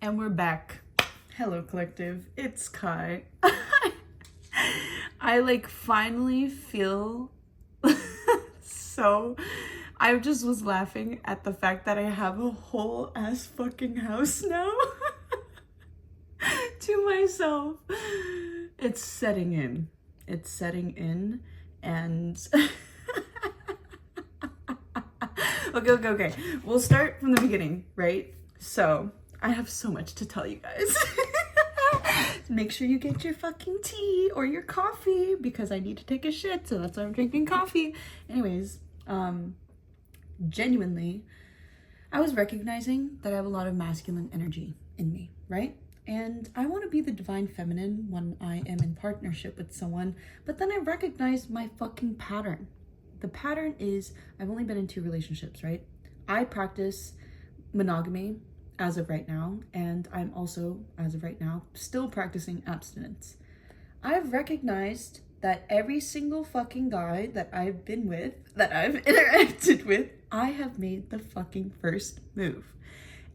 And we're back. Hello, collective. It's Kai. I like finally feel so. I just was laughing at the fact that I have a whole ass fucking house now to myself. It's setting in. It's setting in, and okay. We'll start from the beginning, right? So I have so much to tell you guys. Make sure you get your fucking tea or your coffee because I need to take a shit, so that's why I'm drinking coffee. Anyways, genuinely, I was recognizing that I have a lot of masculine energy in me, right? And I want to be the divine feminine when I am in partnership with someone, but then I recognized my fucking pattern. The pattern is I've only been in 2 relationships, right? I practice monogamy as of right now, and I'm also, as of right now, still practicing abstinence. I've recognized that every single fucking guy that I've been with, that I've interacted with, I have made the fucking first move.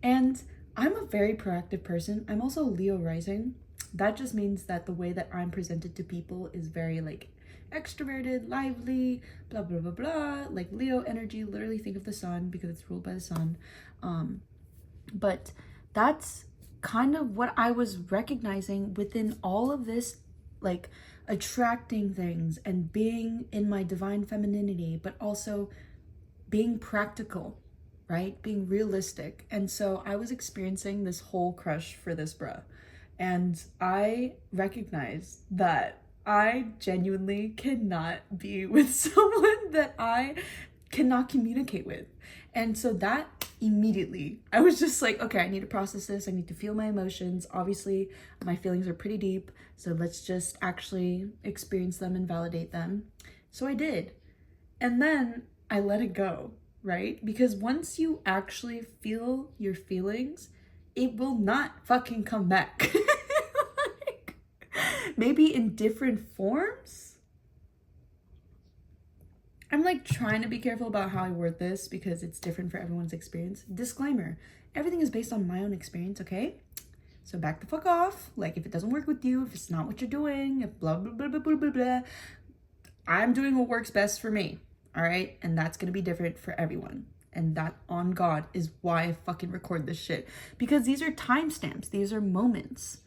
And I'm a very proactive person. I'm also Leo rising. That just means that the way that I'm presented to people is very like extroverted, lively, blah, blah, blah, blah. Like Leo energy, literally think of the sun because it's ruled by the sun. But that's kind of what I was recognizing within all of this, like attracting things and being in my divine femininity, but also being practical, right? Being realistic. And so I was experiencing this whole crush for this bruh. And I recognized that I genuinely cannot be with someone that I cannot communicate with. And so that immediately, I was just like, okay, I need to process this. I need to feel my emotions. Obviously, my feelings are pretty deep. So let's just actually experience them and validate them. So I did. And then I let it go, right? Because once you actually feel your feelings, it will not fucking come back. Like, maybe in different forms. I'm like trying to be careful about how I word this because it's different for everyone's experience. Disclaimer, everything is based on my own experience, okay? So back the fuck off. Like if it doesn't work with you, if it's not what you're doing, if blah, blah, blah, blah, blah, blah, blah, I'm doing what works best for me, all right? And that's gonna be different for everyone. And that, on God, is why I fucking record this shit. Because these are timestamps, these are moments.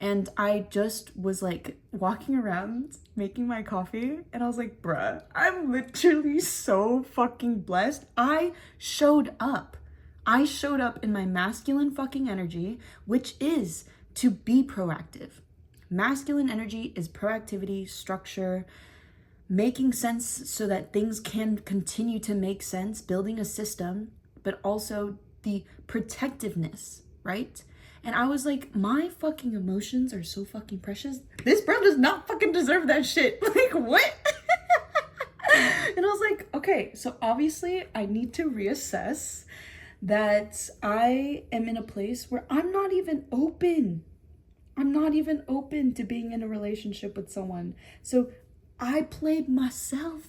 And I just was like walking around making my coffee and I was like, bruh, I'm literally so fucking blessed. I showed up. I showed up in my masculine fucking energy, which is to be proactive. Masculine energy is proactivity, structure, making sense so that things can continue to make sense, building a system, but also the protectiveness, right? And I was like, my fucking emotions are so fucking precious. This bro does not fucking deserve that shit. Like, what? And I was like, okay, so obviously I need to reassess that I am in a place where I'm not even open. I'm not even open to being in a relationship with someone. So I played myself.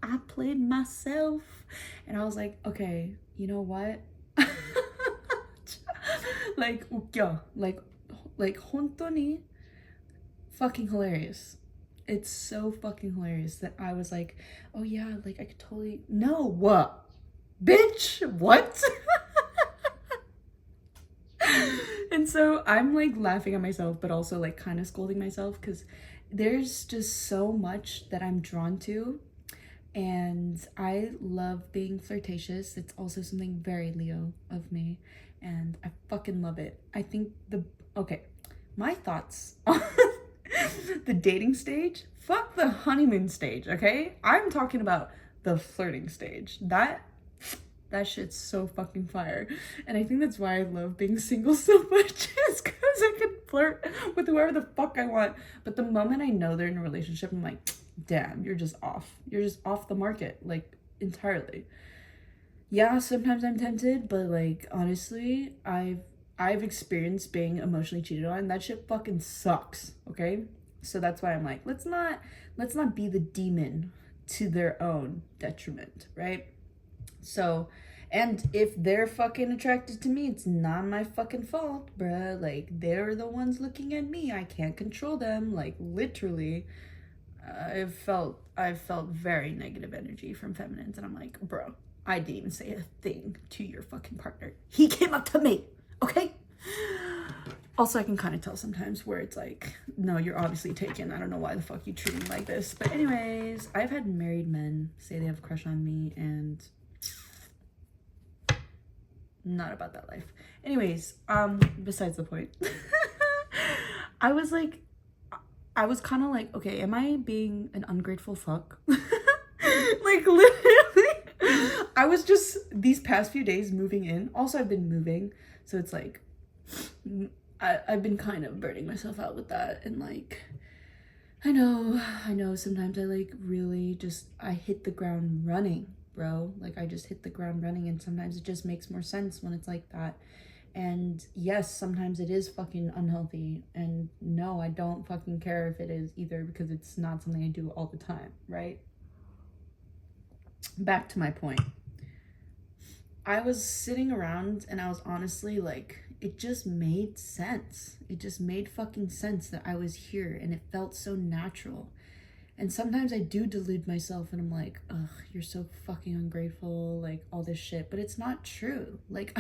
And I was like, okay, you know what? Like, 웃겨. Like, honestly, fucking hilarious. It's so fucking hilarious that I was like, oh yeah, like I could totally, no, what? Bitch, what? And so I'm like laughing at myself, but also like kind of scolding myself because there's just so much that I'm drawn to. And I love being flirtatious. It's also something very Leo of me. And I fucking love it. I think my thoughts on the dating stage, fuck the honeymoon stage, okay? I'm talking about the flirting stage. That shit's so fucking fire. And I think that's why I love being single so much, is because I can flirt with whoever the fuck I want. But the moment I know they're in a relationship, I'm like, damn, you're just off. You're just off the market, like, entirely. Yeah, sometimes I'm tempted, but like honestly, I've experienced being emotionally cheated on, and that shit fucking sucks, okay? So that's why I'm like, let's not be the demon to their own detriment, right? So And if they're fucking attracted to me, it's not my fucking fault, bruh. Like, they're the ones looking at me. I can't control them. Like, literally, I've felt very negative energy from feminines. And I'm like, bro, I didn't even say a thing to your fucking partner. He came up to me, okay? Also, I can kind of tell sometimes where it's like, no, you're obviously taken. I don't know why the fuck you treat me like this. But anyways, I've had married men say they have a crush on me, and not about that life. Anyways, besides the point. I was kind of like, okay, am I being an ungrateful fuck? Like, literally, I was just, these past few days moving in. Also, I've been moving, so it's like, I've been kind of burning myself out with that. And like, I know sometimes I like really just, I hit the ground running, bro. Like, I just hit the ground running, and sometimes it just makes more sense when it's like that. And yes, sometimes it is fucking unhealthy, and no, I don't fucking care if it is either, because it's not something I do all the time, right? Back to my point. I was sitting around and I was honestly like, it just made sense. It just made fucking sense that I was here, and it felt so natural. And sometimes I do delude myself, and I'm like, ugh, you're so fucking ungrateful, like all this shit. But it's not true. Like,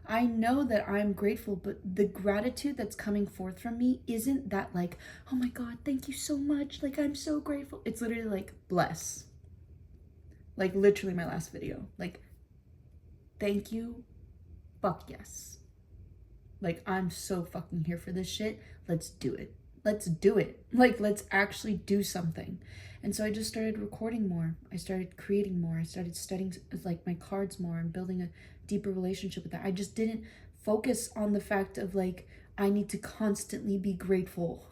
I know that I'm grateful, but the gratitude that's coming forth from me isn't that like, oh my God, thank you so much. Like, I'm so grateful. It's literally like, bless. Like, literally my last video. Like, thank you. Fuck yes. Like, I'm so fucking here for this shit. Let's do it. Let's do it. Like, let's actually do something. And so I just started recording more. I started creating more. I started studying like my cards more and building a deeper relationship with that. I just didn't focus on the fact of like, I need to constantly be grateful.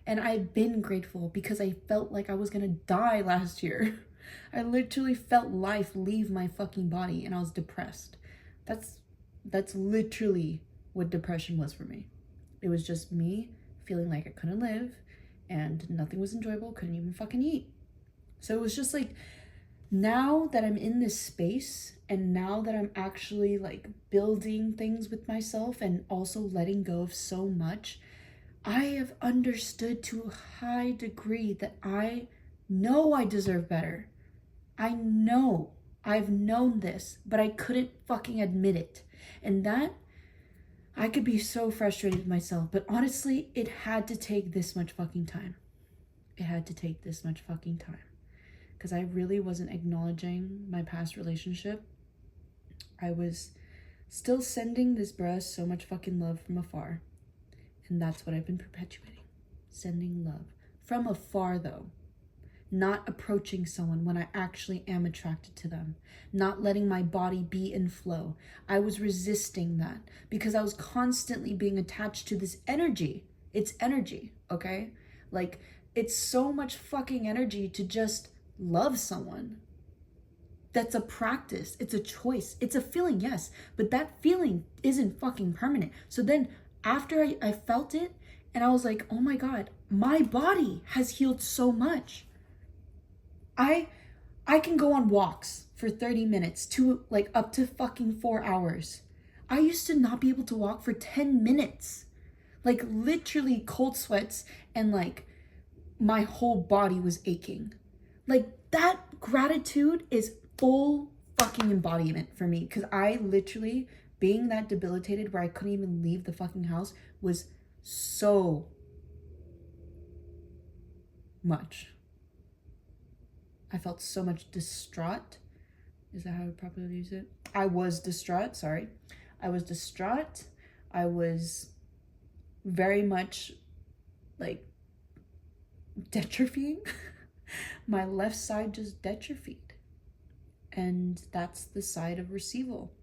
And I've been grateful because I felt like I was gonna die last year. I literally felt life leave my fucking body, and I was depressed. That's literally what depression was for me. It was just me feeling like I couldn't live and nothing was enjoyable, couldn't even fucking eat. So it was just like, now that I'm in this space, and now that I'm actually like building things with myself and also letting go of so much, I have understood to a high degree that I know I deserve better. I know. I've known this, but I couldn't fucking admit it. And that, I could be so frustrated with myself, but honestly, it had to take this much fucking time. It had to take this much fucking time. Because I really wasn't acknowledging my past relationship. I was still sending this bruh so much fucking love from afar. And that's what I've been perpetuating. Sending love. From afar, though. Not approaching someone when I actually am attracted to them. Not letting my body be in flow. I was resisting that because I was constantly being attached to this energy. It's energy, okay? Like, it's so much fucking energy to just love someone. That's a practice. It's a choice. It's a feeling, yes. But that feeling isn't fucking permanent. So then after I felt it, and I was like, oh my God, my body has healed so much. I can go on walks for 30 minutes to like up to fucking 4 hours. I used to not be able to walk for 10 minutes. Like, literally cold sweats, and like my whole body was aching. Like, that gratitude is full fucking embodiment for me, because I literally, being that debilitated where I couldn't even leave the fucking house, was so much. I felt so much distraught. Is that how I would properly use it? I was distraught, sorry. I was distraught. I was very much like dystrophying. My left side just dystrophied. And that's the side of receival.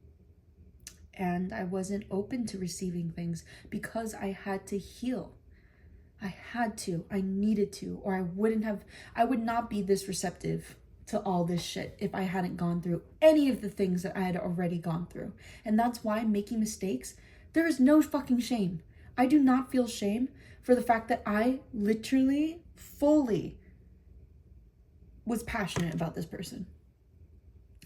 And I wasn't open to receiving things because I had to heal. I had to, I needed to, or I would not be this receptive to all this shit if I hadn't gone through any of the things that I had already gone through. And that's why making mistakes, there is no fucking shame. I do not feel shame for the fact that I literally, fully was passionate about this person.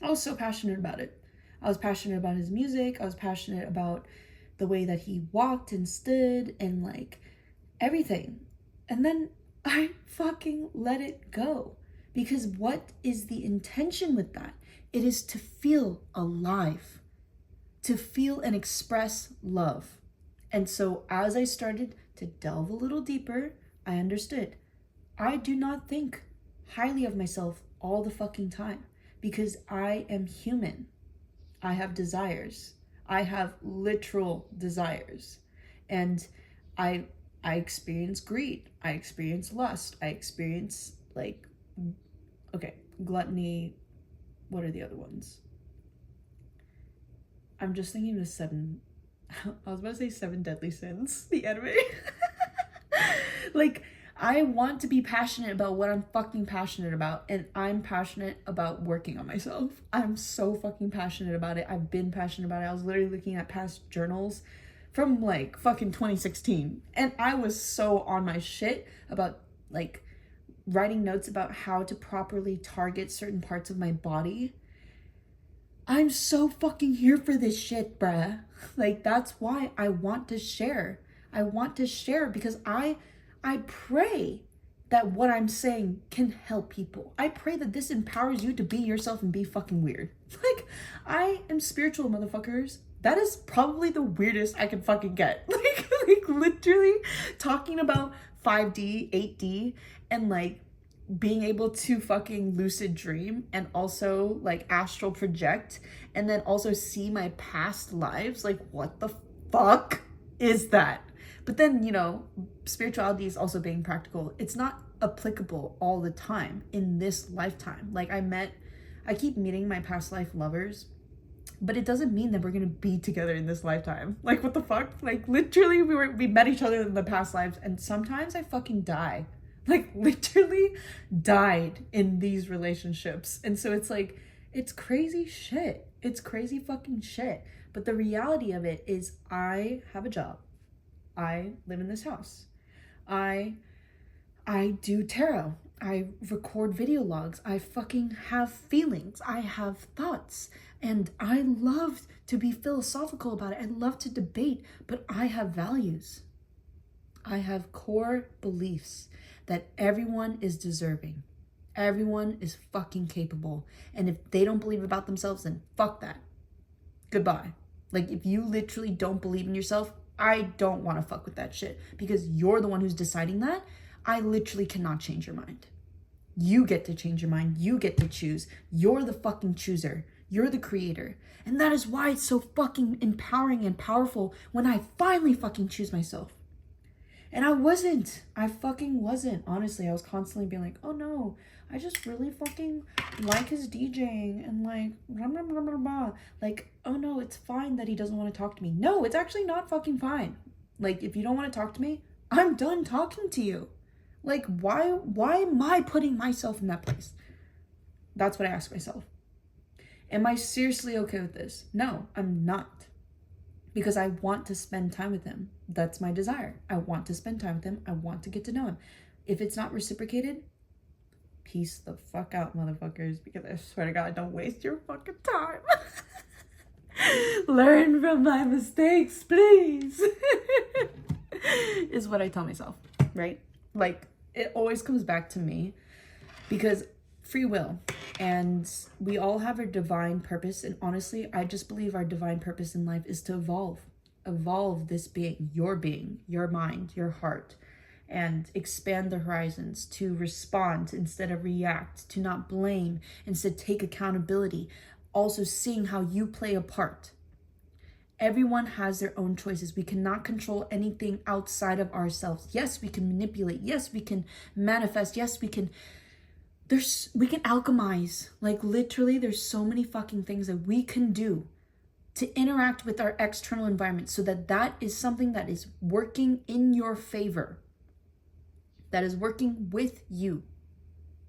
I was so passionate about it. I was passionate about his music. I was passionate about the way that he walked and stood and like everything. And then I fucking let it go. Because what is the intention with that? It is to feel alive, to feel and express love. And so as I started to delve a little deeper, I understood I do not think highly of myself all the fucking time because I am human. I have desires. I have literal desires. And I experience greed. I experience lust. I experience gluttony. What are the other ones? I'm just thinking of seven. I was about to say 7 deadly sins, the anime. Like, I want to be passionate about what I'm fucking passionate about, and I'm passionate about working on myself. I'm so fucking passionate about it. I've been passionate about it. I was literally looking at past journals from like fucking 2016, and I was so on my shit about like writing notes about how to properly target certain parts of my body. I'm so fucking here for this shit, bruh. Like, that's why I want to share. I want to share because I pray that what I'm saying can help people. I pray that this empowers you to be yourself and be fucking weird. Like, I am spiritual, motherfuckers. That is probably the weirdest I can fucking get. Like literally talking about 5D, 8D, and like being able to fucking lucid dream and also like astral project and then also see my past lives. Like, what the fuck is that? But then, you know, spirituality is also being practical. It's not applicable all the time in this lifetime. Like, I keep meeting my past life lovers, but it doesn't mean that we're gonna be together in this lifetime. Like, what the fuck? Like, literally we met each other in the past lives, and sometimes I fucking die. Like, literally died in these relationships. And so it's like, it's crazy shit. It's crazy fucking shit. But the reality of it is I have a job. I live in this house. I do tarot. I record video logs. I fucking have feelings. I have thoughts. And I love to be philosophical about it. I love to debate, but I have values. I have core beliefs that everyone is deserving. Everyone is fucking capable. And if they don't believe about themselves, then fuck that. Goodbye. Like, if you literally don't believe in yourself, I don't want to fuck with that shit because you're the one who's deciding that. I literally cannot change your mind. You get to change your mind. You get to choose. You're the fucking chooser. You're the creator. And that is why it's so fucking empowering and powerful when I finally fucking choose myself. And I fucking wasn't. Honestly, I was constantly being like, oh no, I just really fucking like his DJing and like, blah, blah, blah, blah, blah. Like, oh no, it's fine that he doesn't want to talk to me. No, it's actually not fucking fine. Like, if you don't want to talk to me, I'm done talking to you. Like, why am I putting myself in that place? That's what I ask myself. Am I seriously okay with this? No, I'm not. Because I want to spend time with him. That's my desire. I want to spend time with him. I want to get to know him. If it's not reciprocated, peace the fuck out, motherfuckers. Because I swear to God, don't waste your fucking time. Learn from my mistakes, please. Is what I tell myself, right? Like, it always comes back to me because free will, and we all have a divine purpose. And honestly, I just believe our divine purpose in life is to evolve this being, your mind, your heart, and expand the horizons, to respond instead of react, to not blame, instead take accountability, also seeing how you play a part. Everyone has their own choices. We cannot control anything outside of ourselves. Yes, we can manipulate. Yes, we can manifest. Yes, we can alchemize. Like, literally, there's so many fucking things that we can do to interact with our external environment so that is something that is working in your favor, that is working with you,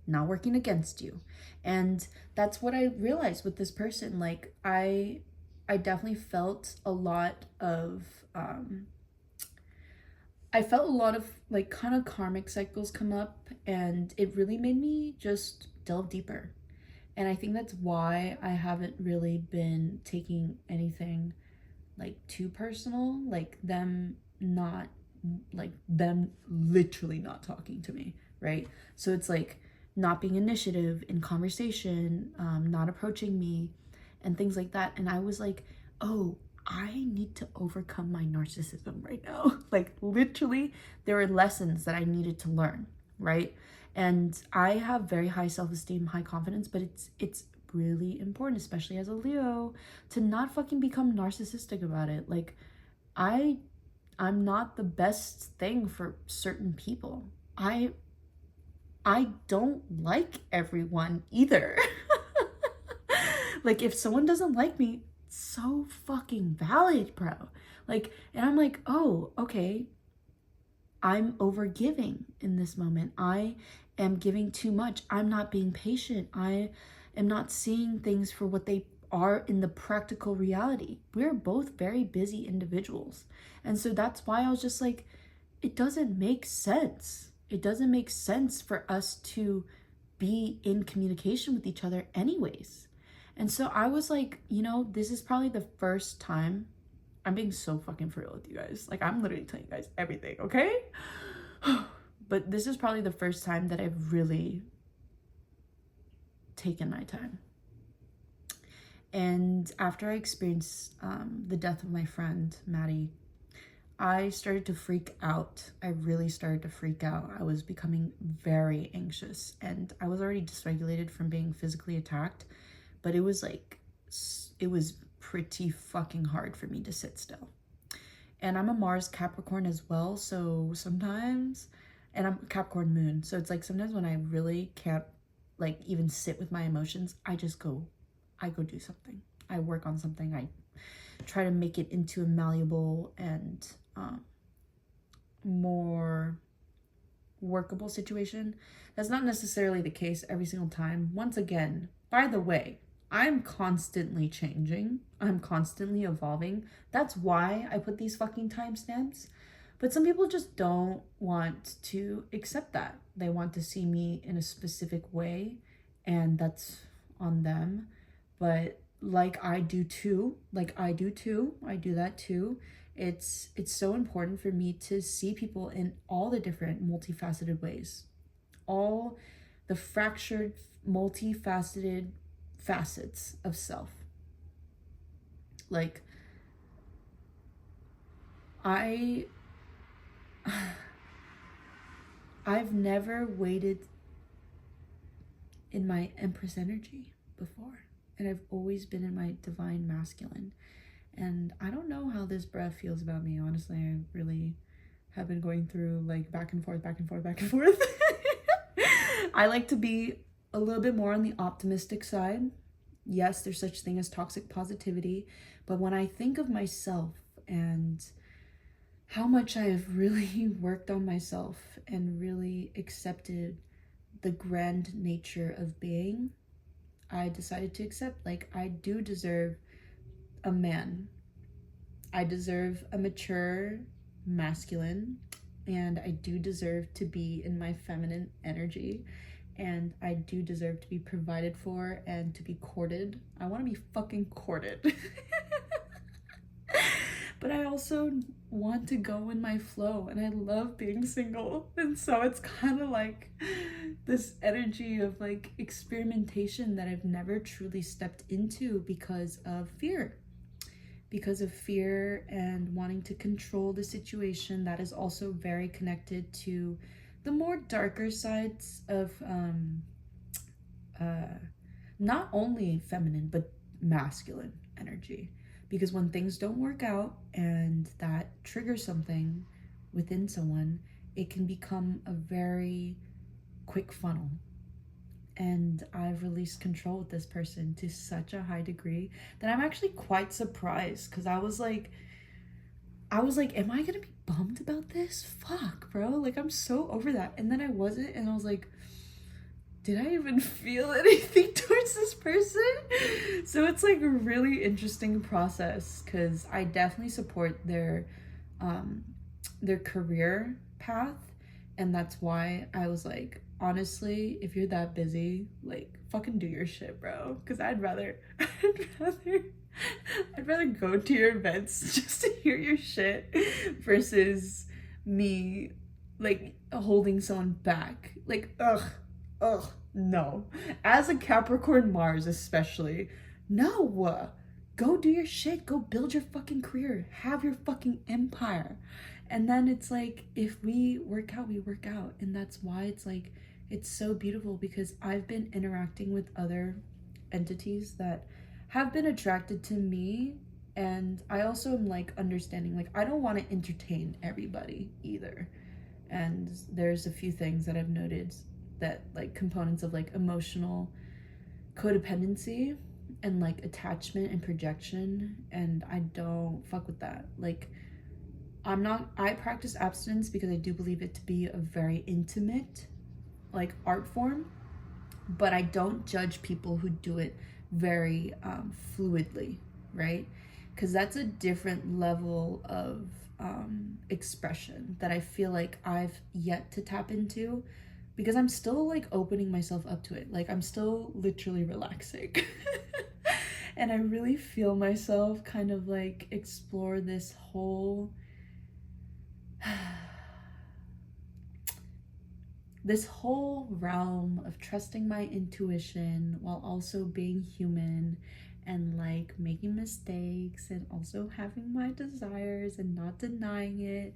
not working against you. And that's what I realized with this person. Like, I definitely felt a lot of like kind of karmic cycles come up, and it really made me just delve deeper. And I think that's why I haven't really been taking anything like too personal, like them literally not talking to me, right? So it's like not being initiative in conversation, not approaching me, and things like that. And I was like, oh, I need to overcome my narcissism right now. Like literally, there were lessons that I needed to learn, right? And I have very high self-esteem, high confidence, but it's really important, especially as a Leo, to not fucking become narcissistic about it. Like I'm not the best thing for certain people. I don't like everyone either. Like if someone doesn't like me, so fucking valid, bro. Like, and I'm like, oh, okay, I'm overgiving in this moment. I am giving too much. I'm not being patient. I am not seeing things for what they are in the practical reality. We're both very busy individuals. And so that's why I was just like, it doesn't make sense. It doesn't make sense for us to be in communication with each other anyways. And so I was like, you know, this is probably the first time. I'm being so fucking for real with you guys. Like, I'm literally telling you guys everything, okay? But this is probably the first time that I've really taken my time. And after I experienced the death of my friend, Maddie, I started to freak out. I really started to freak out. I was becoming very anxious, and I was already dysregulated from being physically attacked, but it was like, it was pretty fucking hard for me to sit still. And I'm a Mars Capricorn as well, so sometimes, and I'm Capricorn moon, so it's like sometimes when I really can't like even sit with my emotions, I go do something. I work on something. I try to make it into a malleable and more workable situation. That's not necessarily the case every single time. Once again, by the way, I'm constantly changing. I'm constantly evolving. That's why I put these fucking timestamps. But some people just don't want to accept that. They want to see me in a specific way, and that's on them. But I do that too. It's so important for me to see people in all the different multifaceted ways, all the fractured, multifaceted facets of self. Like, I've never waited in my Empress energy before, and I've always been in my divine masculine. And I don't know how this breath feels about me. Honestly, I really have been going through like back and forth. I like to be a little bit more on the optimistic side. Yes, there's such thing as toxic positivity, but when I think of myself and how much I have really worked on myself and really accepted the grand nature of being, I decided to accept, like, I do deserve a man. I deserve a mature masculine, and I do deserve to be in my feminine energy, and I do deserve to be provided for and to be courted. I want to be fucking courted. But I also want to go in my flow, and I love being single. And so it's kind of like this energy of like experimentation that I've never truly stepped into because of fear. Because of fear and wanting to control the situation. That is also very connected to the more darker sides of not only feminine but masculine energy. Because when things don't work out and that triggers something within someone, it can become a very quick funnel. And I've released control with this person to such a high degree that I'm actually quite surprised, because I was like, am I gonna be bummed about this? Fuck, bro. Like, I'm so over that. And then I wasn't, and I was like, did I even feel anything towards this person? So it's like a really interesting process, because I definitely support their career path, And that's why I was like, honestly, if you're that busy, like, fucking do your shit, bro. Because I'd rather go to your events just to hear your shit versus me, like, holding someone back. Like, ugh, no. As a Capricorn Mars, especially, no. Go do your shit. Go build your fucking career. Have your fucking empire. And then it's like, if we work out, we work out. And that's why it's like, it's so beautiful, because I've been interacting with other entities that have been attracted to me. And I also am like understanding, like, I don't want to entertain everybody either. And there's a few things that I've noted that, like, components of like emotional codependency and like attachment and projection. And I don't fuck with that. Like, I practice abstinence because I do believe it to be a very intimate, like, art form, but I don't judge people who do it very fluidly, right? Because that's a different level of expression that I feel like I've yet to tap into, because I'm still like opening myself up to it. Like, I'm still literally relaxing. And I really feel myself kind of like explore this whole realm of trusting my intuition while also being human and like making mistakes and also having my desires and not denying it.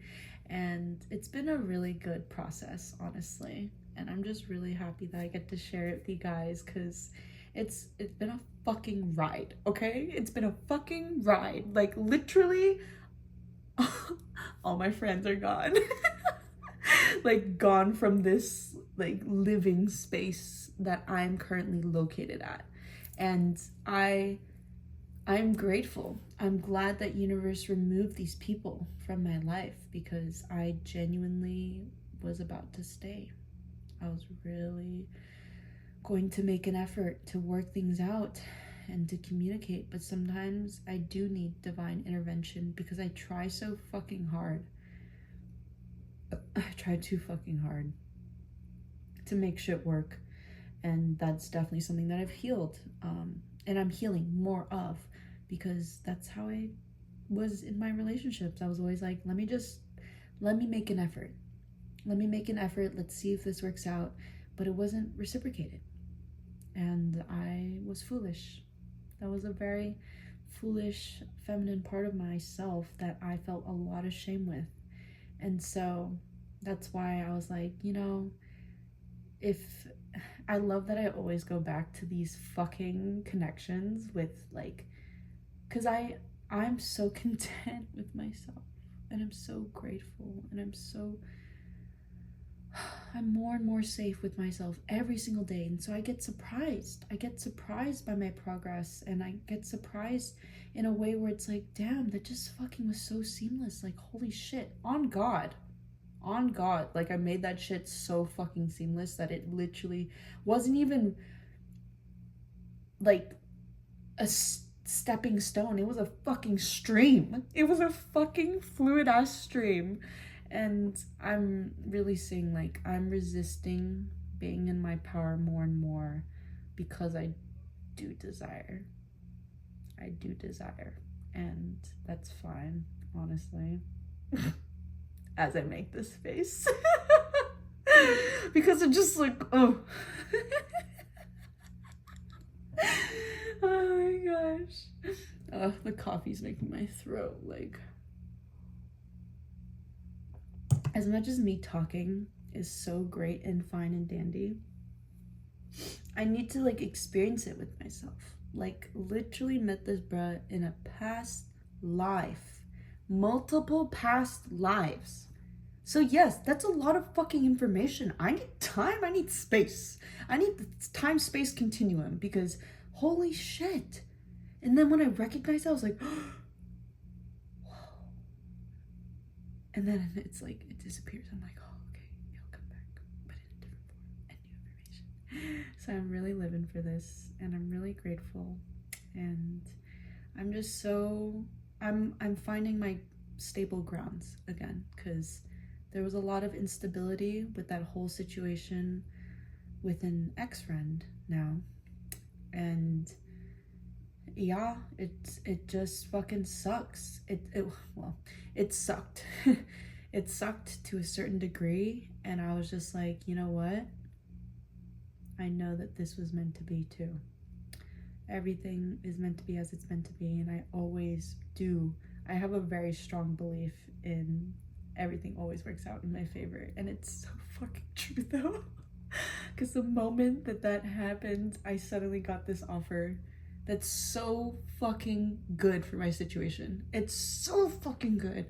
And it's been a really good process, honestly, and I'm just really happy that I get to share it with you guys, because it's been a fucking ride. Okay, it's been a fucking ride. Like, literally all my friends are gone. Like, gone from this like living space that I'm currently located at. And I'm grateful. I'm glad that universe removed these people from my life, because I genuinely was about to stay. I was really going to make an effort to work things out and to communicate, but sometimes I do need divine intervention, because I try so fucking hard. I try too fucking hard to make shit work, and that's definitely something that I've healed, and I'm healing more of, because that's how I was in my relationships. I was always like, let me make an effort. Let's see if this works out. But it wasn't reciprocated, and I was foolish. That was a very foolish feminine part of myself that I felt a lot of shame with. And so that's why I was like, if I love that I always go back to these fucking connections with, like, because I'm so content with myself, and I'm so grateful, and I'm more and more safe with myself every single day. And so I get surprised by my progress, and I get surprised in a way where it's like, damn, that just fucking was so seamless. Like, holy shit, on God, like, I made that shit so fucking seamless that it literally wasn't even like a stepping stone. It was a fucking stream. It was a fucking fluid ass stream. And I'm really seeing, like, I'm resisting being in my power more and more, because I do desire, and that's fine, honestly. As I make this face. Because it's just like, oh. Oh my gosh. The coffee's making my throat, like, as much as me talking is so great and fine and dandy, I need to, like, experience it with myself. Like, literally met this bruh in a past life. Multiple past lives. So yes, that's a lot of fucking information. I need time, I need space. I need the time-space continuum, because holy shit. And then when I recognized that, I was like, whoa. And then it's like, it disappears. I'm like, oh, okay, it'll come back, but in a different form and new information. So I'm really living for this, and I'm really grateful. And I'm just so, I'm finding my stable grounds again, because there was a lot of instability with that whole situation with an ex-friend now. And yeah, it just fucking sucks. It sucked. It sucked to a certain degree, and I was just like, you know what? I know that this was meant to be too. Everything is meant to be as it's meant to be, and I always do. I have a very strong belief in everything always works out in my favor, and it's so fucking true though. Because the moment that happened, I suddenly got this offer that's so fucking good for my situation. It's so fucking good.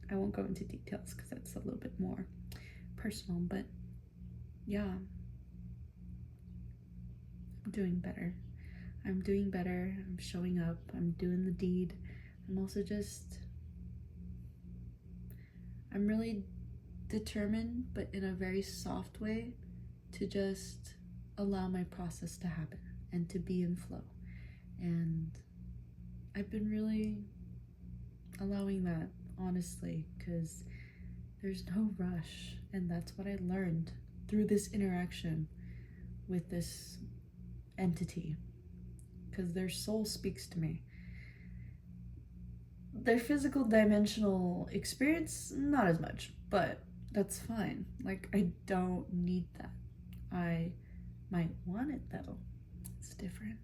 I won't go into details because that's a little bit more personal, but yeah, I'm doing better. I'm doing better. I'm showing up. I'm doing the deed. I'm also I'm really determined, but in a very soft way, to just allow my process to happen and to be in flow. And I've been really allowing that, honestly, because there's no rush. And that's what I learned through this interaction with this entity, because their soul speaks to me. Their physical dimensional experience, not as much, but that's fine. Like, I don't need that. I might want it though. It's different.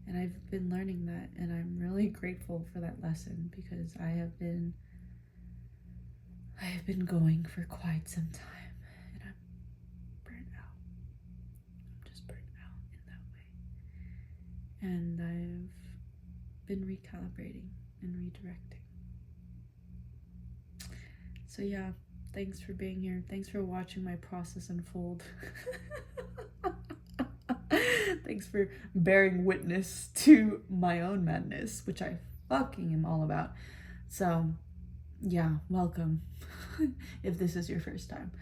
And I've been learning that, and I'm really grateful for that lesson, because I have been going for quite some time, and I'm burnt out. I'm just burnt out in that way. And I've been recalibrating and redirecting. So yeah, thanks for being here. Thanks for watching my process unfold. Thanks for bearing witness to my own madness, which I fucking am all about. So yeah, welcome. If this is your first time.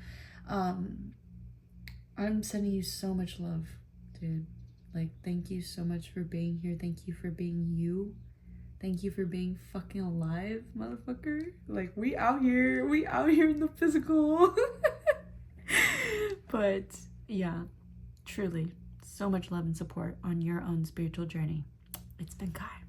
I'm sending you so much love, dude. Like, thank you so much for being here. Thank you for being you. Thank you for being fucking alive, motherfucker. Like, we out here in the physical. But yeah, truly, so much love and support on your own spiritual journey. It's been Kai.